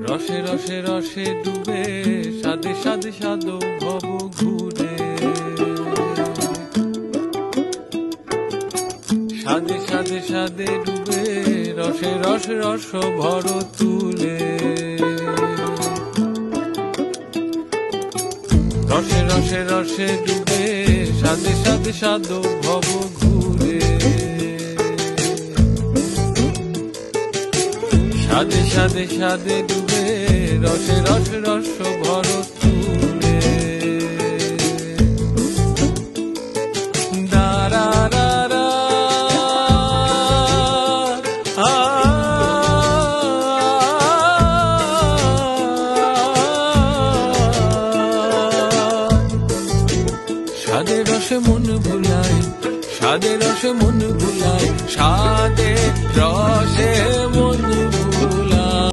রসে রসে রসে ডুবে সাদে সাদে সাদো ভব ঘুরে সাদে সাদে সাদে ডুবে রসে রসে রস ভর তুলে রসে রসে রসে ডুবে সাদে সাদে সাদো ভব ঘুরে সাদে সাদে সাদে ডুবে রসে রসে রস ভর তুলে দারা রা রা সাদে রসে মন ভুলায় সাদে রসে মন ভুলায় সাদে রসে